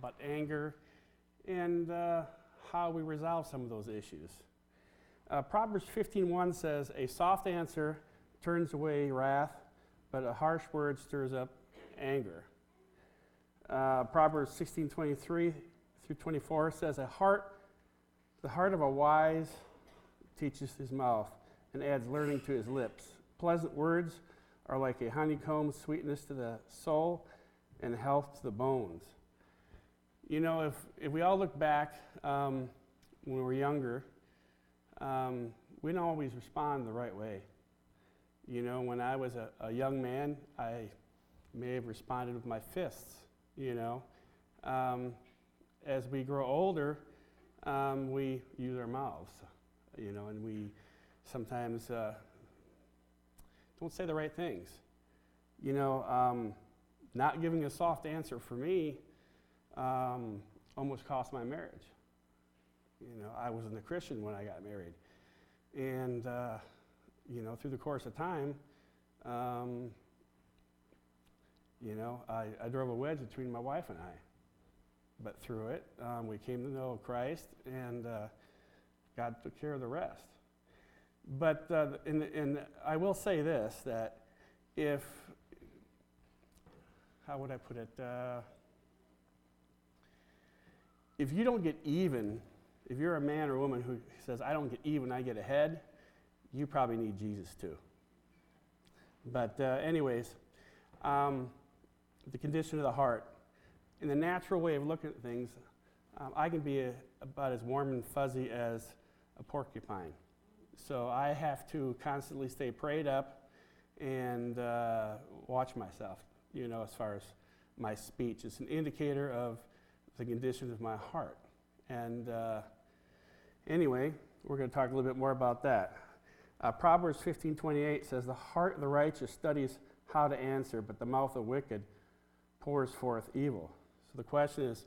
about anger and how we resolve some of those issues. Proverbs 15:1 says, "A soft answer turns away wrath, but a harsh word stirs up anger." Proverbs 16:23 through 24 says, the heart of a wise teaches his mouth and adds learning to his lips. Pleasant words are like a honeycomb, sweetness to the soul and health to the bones. You know, if we all look back when we were younger, we don't always respond the right way. You know, when I was a young man, I may have responded with my fists, you know. As we grow older, we use our mouths, you know, and we sometimes don't say the right things. You know, not giving a soft answer for me almost cost my marriage. You know, I wasn't a Christian when I got married. And, you know, through the course of time, you know, I drove a wedge between my wife and I. But through it, we came to know Christ, and God took care of the rest. But and I will say this, that how would I put it? If you don't get even, if you're a man or a woman who says, I don't get even, I get ahead, you probably need Jesus too. But anyways, the condition of the heart. In the natural way of looking at things, I can be about as warm and fuzzy as a porcupine. So I have to constantly stay prayed up and watch myself, you know, as far as my speech. It's an indicator of the condition of my heart. And anyway, we're going to talk a little bit more about that. Proverbs 15:28 says, "The heart of the righteous studies how to answer, but the mouth of wicked pours forth evil." So the question is,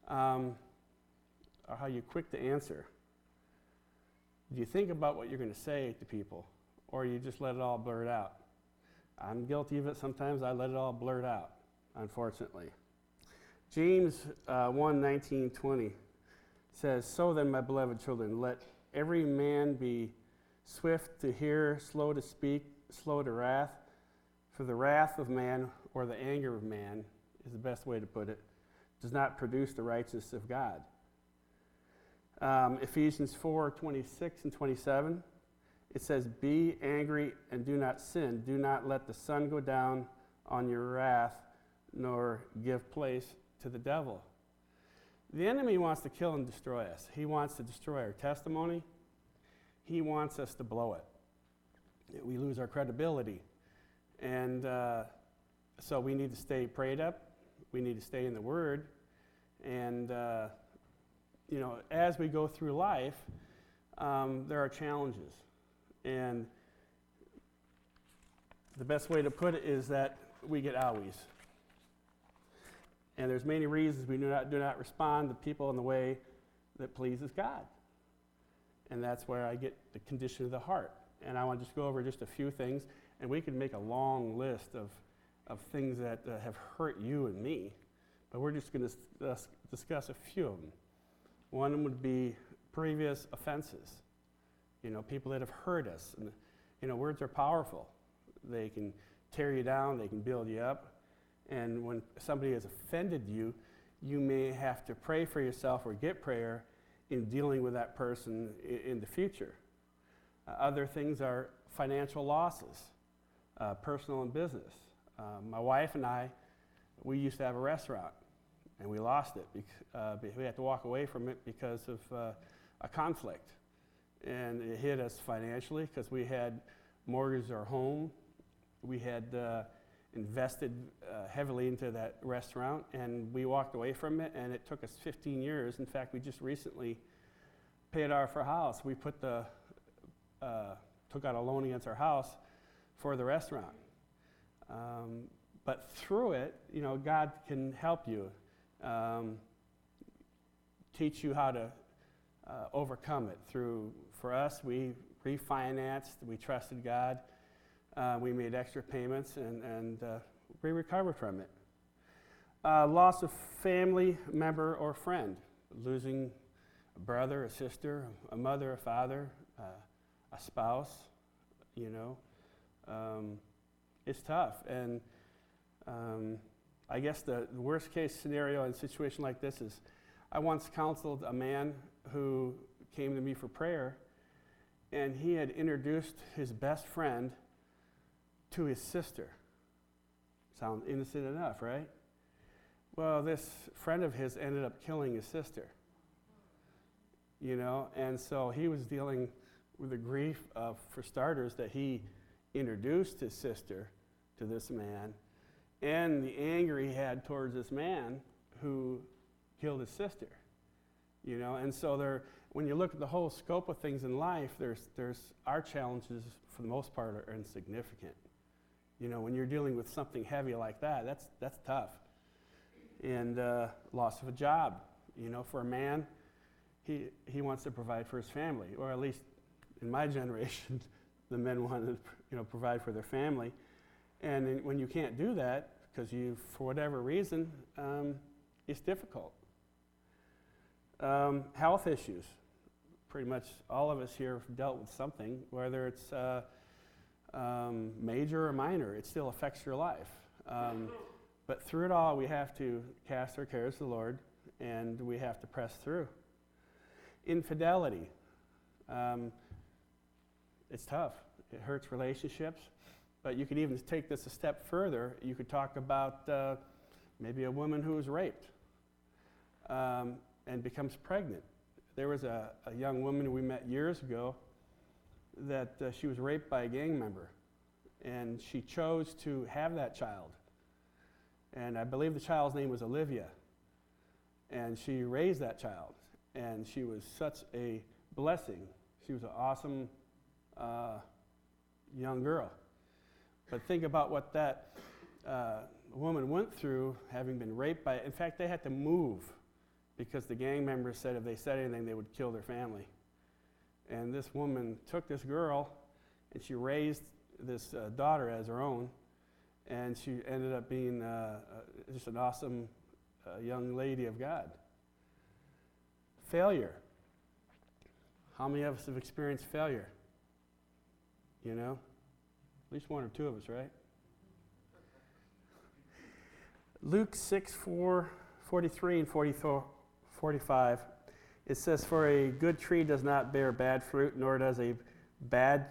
are you quick to answer? Do you think about what you're going to say to people, or you just let it all blurt out? I'm guilty of it sometimes. I let it all blurt out, unfortunately. James 1:19-20 says, "So then, my beloved children, let every man be swift to hear, slow to speak, slow to wrath, for the wrath of man, or the anger of man," is the best way to put it, "does not produce the righteousness of God." Ephesians 4:26 and 27, it says, "Be angry and do not sin. Do not let the sun go down on your wrath, nor give place to the devil." The enemy wants to kill and destroy us. He wants to destroy our testimony. He wants us to blow it. We lose our credibility. And so we need to stay prayed up. We need to stay in the Word. And, you know, as we go through life, there are challenges. And the best way to put it is that we get owies. And there's many reasons we do not respond to people in the way that pleases God. And that's where I get the condition of the heart. And I want to just go over just a few things, and we can make a long list of things that have hurt you and me. But we're just going to discuss a few of them. One would be previous offenses. You know, people that have hurt us. And, you know, words are powerful. They can tear you down, they can build you up. And when somebody has offended you, you may have to pray for yourself or get prayer in dealing with that person in the future. Other things are financial losses, personal and business. My wife and I, we used to have a restaurant, and we lost it. We had to walk away from it because of a conflict. And it hit us financially because we had mortgaged our home. We had invested heavily into that restaurant, and we walked away from it, and it took us 15 years. In fact, we just recently paid off our house. We took out a loan against our house for the restaurant. But through it, you know, God can help you, teach you how to overcome it. For us, we refinanced, we trusted God, we made extra payments, and we recovered from it. Loss of family member or friend, losing a brother, a sister, a mother, a father, a spouse, you know. It's tough. And I guess the worst case scenario in a situation like this is, I once counseled a man who came to me for prayer, and he had introduced his best friend to his sister. Sounds innocent enough, right? Well, this friend of his ended up killing his sister. You know, and so he was dealing with the grief of, for starters, that he introduced his sister to this man, and the anger he had towards this man who killed his sister. You know, and so when you look at the whole scope of things in life, there's our challenges for the most part are insignificant. You know, when you're dealing with something heavy like that, that's tough. And loss of a job. You know, for a man, he wants to provide for his family, or at least in my generation, the men want to provide for their family. And when you can't do that because you, for whatever reason, it's difficult. Health issues. Pretty much all of us here have dealt with something, whether it's major or minor. It still affects your life. But through it all, we have to cast our cares to the Lord, and we have to press through. Infidelity. It's tough. It hurts relationships. But you could even take this a step further. You could talk about maybe a woman who was raped and becomes pregnant. There was a young woman we met years ago that she was raped by a gang member, and she chose to have that child. And I believe the child's name was Olivia. And she raised that child, and she was such a blessing. She was an awesome young girl. But think about what that woman went through, having been raped by, in fact, they had to move because the gang members said if they said anything, they would kill their family. And this woman took this girl, and she raised this daughter as her own, and she ended up being just an awesome young lady of God. Failure. How many of us have experienced failure? You know? At least one or two of us, right? Luke 6:43 and 45, it says, "For a good tree does not bear bad fruit, nor does a bad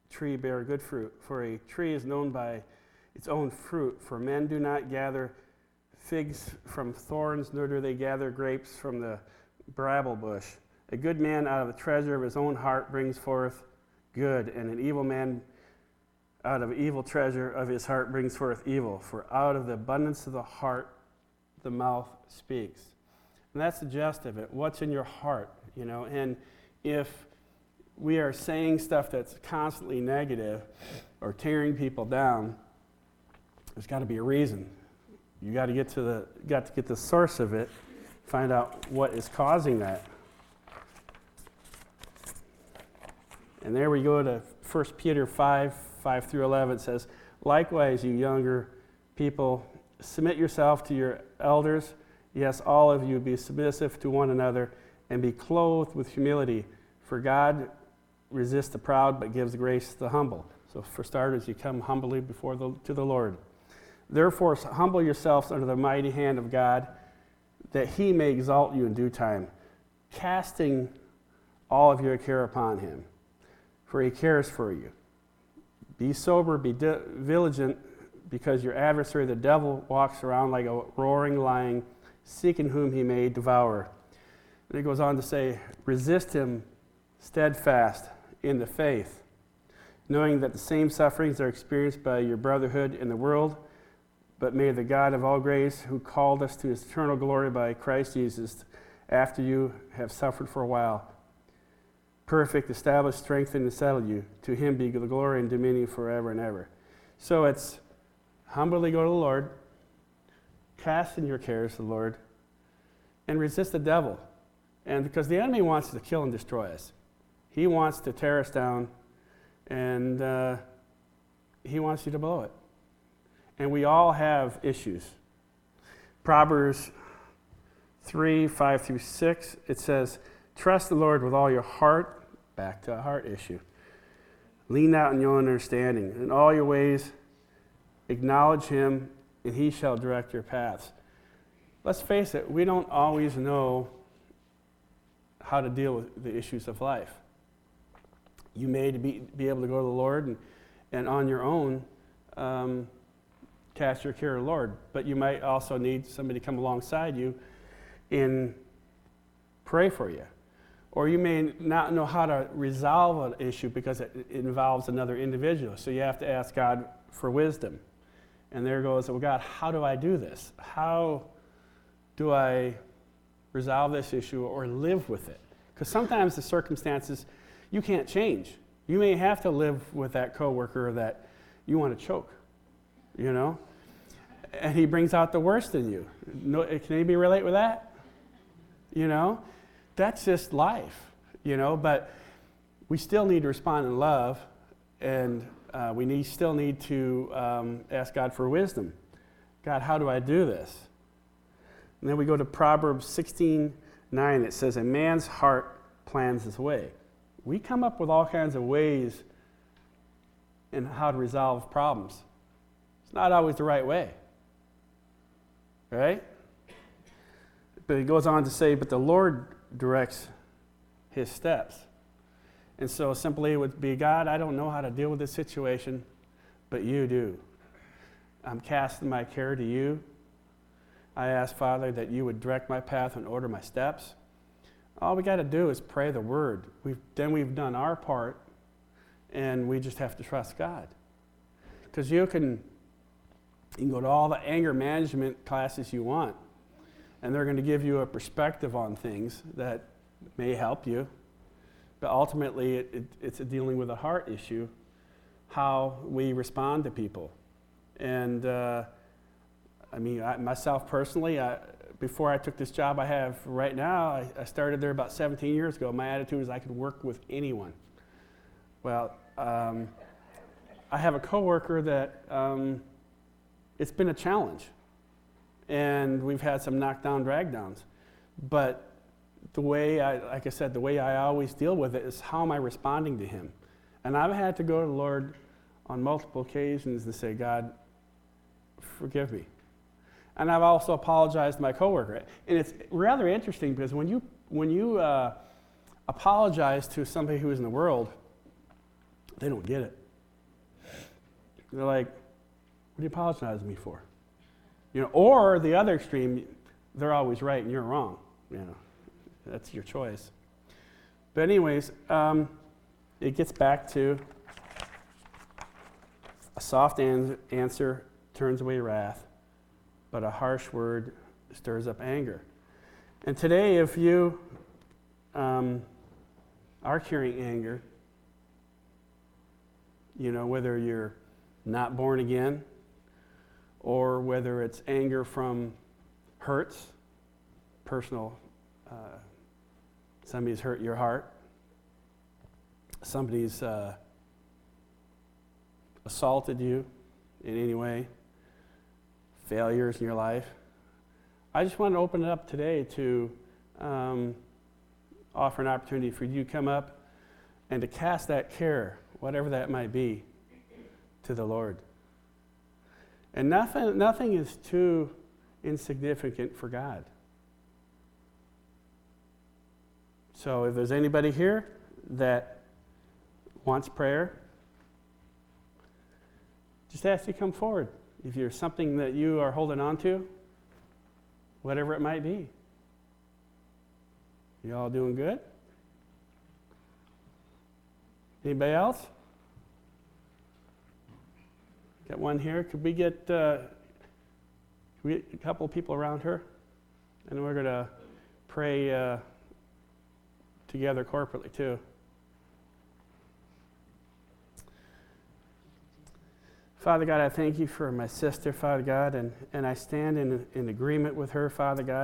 tree bear good fruit. For a tree is known by its own fruit. For men do not gather figs from thorns, nor do they gather grapes from the bramble bush. A good man out of the treasure of his own heart brings forth good, and an evil man out of evil treasure of his heart brings forth evil. For out of the abundance of the heart, the mouth speaks." And that's the gist of it. What's in your heart, you know? And if we are saying stuff that's constantly negative or tearing people down, there's got to be a reason. You got to get to the source of it, find out what is causing that. And there we go to 1 Peter 5 through 11. It says, "Likewise, you younger people, submit yourself to your elders. Yes, all of you be submissive to one another and be clothed with humility. For God resists the proud but gives grace to the humble." So for starters, you come humbly to the Lord. "Therefore, humble yourselves under the mighty hand of God, that he may exalt you in due time, casting all of your care upon him, for he cares for you. Be sober, be vigilant, because your adversary, the devil, walks around like a roaring lion, seeking whom he may devour." And it goes on to say, "Resist him steadfast in the faith, knowing that the same sufferings are experienced by your brotherhood in the world. But may the God of all grace, who called us to his eternal glory by Christ Jesus, after you have suffered for a while, perfect, establish, strengthen, and settle you. To him be the glory and dominion forever and ever." So it's humbly go to the Lord, cast in your cares to the Lord, and resist the devil. And because the enemy wants to kill and destroy us. He wants to tear us down, and he wants you to blow it. And we all have issues. Proverbs 3, 5 through 6, it says, trust the Lord with all your heart, back to a heart issue. Lean not on your own understanding. In all your ways, acknowledge him, and he shall direct your paths. Let's face it, we don't always know how to deal with the issues of life. You may be able to go to the Lord and on your own cast your care to the Lord, but you might also need somebody to come alongside you and pray for you. Or you may not know how to resolve an issue because it involves another individual, so you have to ask God for wisdom. And there goes, well, God, how do I do this? How do I resolve this issue or live with it? Because sometimes the circumstances you can't change. You may have to live with that coworker that you want to choke, you know? And he brings out the worst in you. No, can anybody relate with that? You know? That's just life, you know? But we still need to respond in love, and we still need to ask God for wisdom. God, how do I do this? And then we go to Proverbs 16:9. It says, a man's heart plans his way. We come up with all kinds of ways in how to resolve problems. It's not always the right way, right? But it goes on to say, but the Lord directs his steps. And so simply it would be, God, I don't know how to deal with this situation, but you do. I'm casting my care to you. I ask, Father, that you would direct my path and order my steps. All we got to do is pray the word. Then we've done our part, and we just have to trust God. Because you can go to all the anger management classes you want, and they're going to give you a perspective on things that may help you. But ultimately, it's dealing with a heart issue, how we respond to people. And myself personally, before I took this job I have right now, I started there about 17 years ago. My attitude is I could work with anyone. Well, I have a coworker that it's been a challenge, and we've had some knockdown, drag-downs. But the way I always deal with it is how am I responding to him? And I've had to go to the Lord on multiple occasions and say, God, forgive me. And I've also apologized to my coworker. And it's rather interesting because when you apologize to somebody who is in the world, they don't get it. They're like, what are you apologizing to me for? You know, or the other extreme, they're always right and you're wrong. You know, that's your choice. But anyways, it gets back to a soft answer turns away wrath, but a harsh word stirs up anger. And today, if you are carrying anger, you know, whether you're not born again or whether it's anger from hurts, personal, somebody's hurt your heart, somebody's assaulted you in any way, failures in your life. I just want to open it up today to offer an opportunity for you to come up and to cast that care, whatever that might be, to the Lord. And nothing is too insignificant for God. So if there's anybody here that wants prayer, just ask you to come forward. If there's something that you are holding on to, whatever it might be. You all doing good? Anybody else? Got one here. Could we get a couple of people around her? And we're going to pray together corporately too. Father God, I thank you for my sister, Father God, and I stand in agreement with her, Father God.